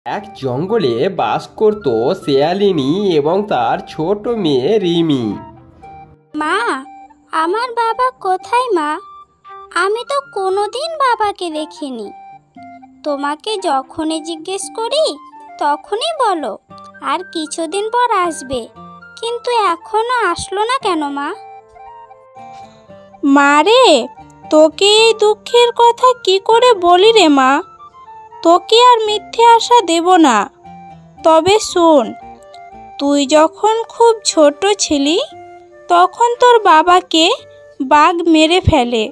এক জঙ্গলে বাস করত শেয়ালিনী এবং তার ছোট মেয়ে রিমি। মা, আমার বাবা কোথায় মা? আমি তো কোনোদিন বাবাকে দেখিনি। তোমাকে যখনই জিজ্ঞেস করি তখনই বলো আর কিছুদিন পর আসবে, কিন্তু এখনো আসলো না কেন মা? মারে, তোকে এই দুঃখের কথা কি করে বলি রে মা? তোকে আর মিথ্যে আশা দেব না। তবে শোন, তুই যখন খুব ছোট ছিলি তখন তোর বাবাকে বাঘ মেরে ফেলে,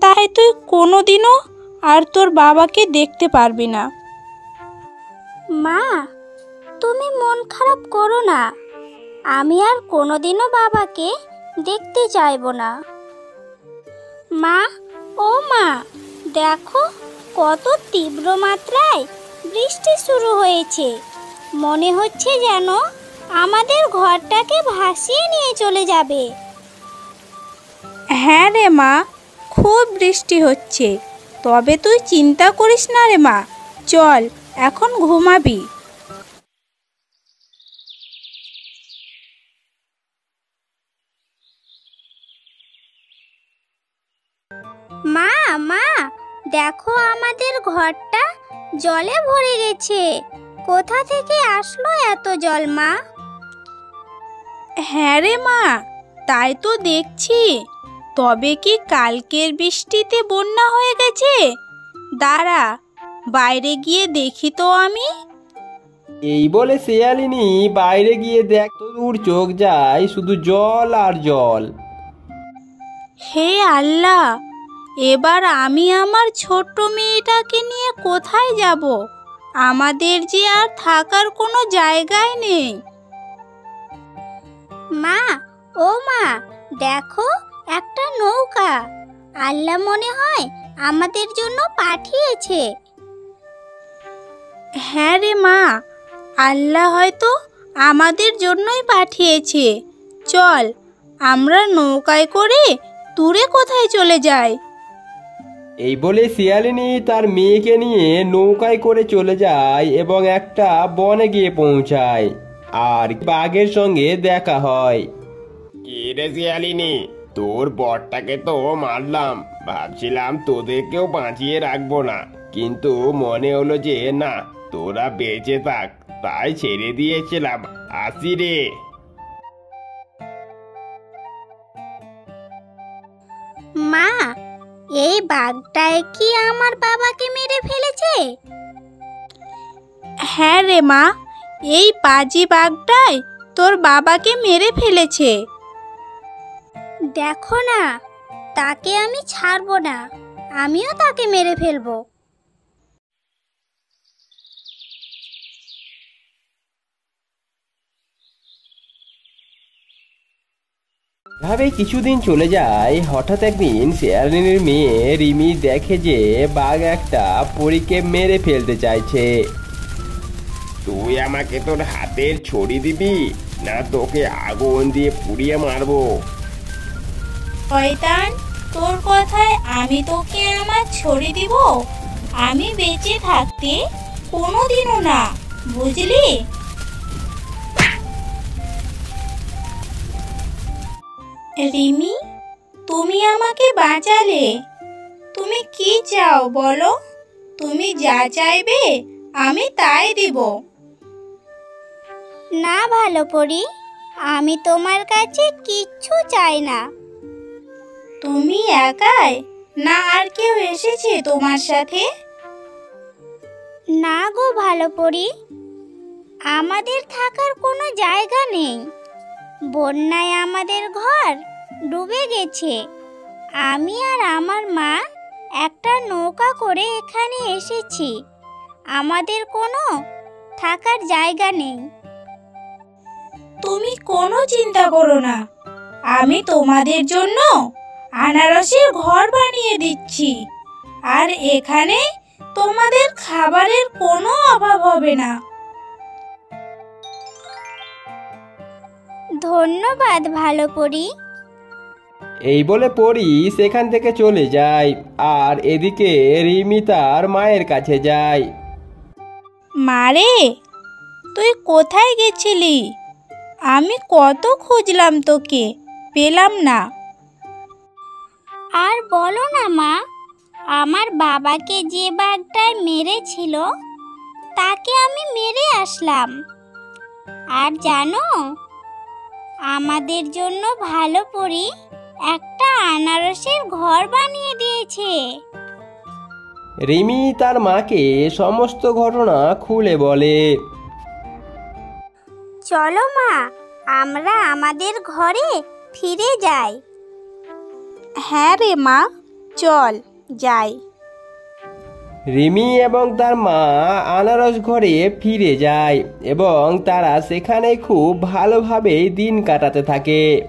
তাই তুই কোনোদিনও আর তোর বাবাকে দেখতে পারবি না। মা, তুমি মন খারাপ করো না। আমি আর কোনোদিনও বাবাকে দেখতে চাইবো না। মা, ও মা, দেখো কত তীব্র মাত্রায় বৃষ্টি শুরু হয়েছে। মনে হচ্ছে যেন আমাদের ঘরটাকে ভাসিয়ে নিয়ে চলে যাবে। হ্যাঁ রে মা, খুব বৃষ্টি হচ্ছে। তবে তুই চিন্তা করিস না রে মা, চল এখন ঘুমাবি। মা, মা, দেখো আমাদের ঘরটা জলে ভরে গেছে। কোথা থেকে আসলো এত জল মা? হ্যাঁ রে মা, তাই তো দেখছি। তবে কি কালকের বৃষ্টিতে বন্যা হয়ে গেছে? দাঁড়া, বাইরে গিয়ে দেখি তো আমি। এই বলে শেয়ালিনী বাইরে গিয়ে দেখ তো দূর চোখ যায় শুধু জল আর জল। হে আল্লাহ, এবার আমি আমার ছোট্ট মেয়েটাকে নিয়ে কোথায় যাব? আমাদের যে আর থাকার কোনো জায়গায় নেই। মা, ও মা, দেখো একটা নৌকা আল্লাহ মনে হয় আমাদের জন্য পাঠিয়েছে। হ্যাঁ রে মা, আল্লাহ হয়তো আমাদের জন্যই পাঠিয়েছে। চল আমরা নৌকায় করে দূরে কোথায় চলে যাই। এই বলে শিয়ালিনী তার মেয়েকে নিয়ে নৌকায় করে চলে যায় এবং একটা বনে গিয়ে পৌঁছায় আর বাঘের সঙ্গে দেখা হয়। কি রে শিয়ালিনী, তোর বরটাকে তো মারলাম, ভাবছিলাম তোদেরকেও বাঁচিয়ে রাখবো না, কিন্তু মনে হলো যে না, তোরা বেঁচে থাক, তাই ছেড়ে দিয়েছিলাম। আসি রে। মা, এই বাঘটায় কি আমার বাবাকে মেরে ফেলেছে? হ্যাঁ রে মা, এই পাজি বাঘটাই তোর বাবাকে মেরে ফেলেছে। দেখো না, তাকে আমি ছাড়বো না, আমিও তাকে মেরে ফেলবো। এভাবে কিছুদিন চলে যায়। হঠাৎ একদিন শেয়ালিনীর মেয়ে রিমি দেখে যে বাঘ একটা পরীকে মেরে ফেলতে চাইছে। তুই আমাকে তোর হাতের ছড়ি দিবি, না তোকে আগুন দিয়ে পুড়িয়ে মারবো? শয়তান, তোর কথায় আমি তোকে আমার ছড়ি দিব? আমি বেঁচে থাকতে কোনোদিনও না, বুঝলি? রিমি, তুমি আমাকে বাঁচালে। তুমি কি চাও বলো? তুমি যা চাইবে আমি তাই দিব। না ভালো পরি, আমি তোমার কাছে কিচ্ছু চাই না। তুমি একাই, না আর কেউ এসেছে তোমার সাথে? না গো ভালো পরি, আমাদের থাকার কোনো জায়গা নেই। বন্যায় আমাদের ঘর ডুবে গেছে। আমি আর আমার মা একটা নৌকা করে এখানে এসেছি। আমাদের কোনো থাকার জায়গা নেই। তুমি কোনো চিন্তা করো না, আমি তোমাদের জন্য আনারসের ঘর বানিয়ে দিচ্ছি, আর এখানে তোমাদের খাবারের কোনো অভাব হবে না। ধন্যবাদ ভালো পরি। এই বলে পরি সেখান থেকে চলে যায় আর এদিকে রিমি তার মায়ের কাছে যায়। মারে, তুই কোথায় গেছিলি? আমি কত খুঁজলাম তোকে, পেলাম না। আর বলো না মা, আমার বাবাকে যে বাঘটায় মেরেছিল তাকে আমি মেরে আসলাম। আর জানো, আমাদের জন্য ভালো পরী একটা আনারসের ঘর বানিয়ে দিয়েছে। রিমি তার মাকে সমস্ত ঘটনা খুলে বলে। চলো মা, আমরা আমাদের ঘরে ফিরে যাই। হ্যাঁ রে মা, চল যাই। রিমি এবং তার মা আনারস ঘরে ফিরে যায় এবং তারা সেখানে খুব ভালোভাবে দিন কাটাতে থাকে।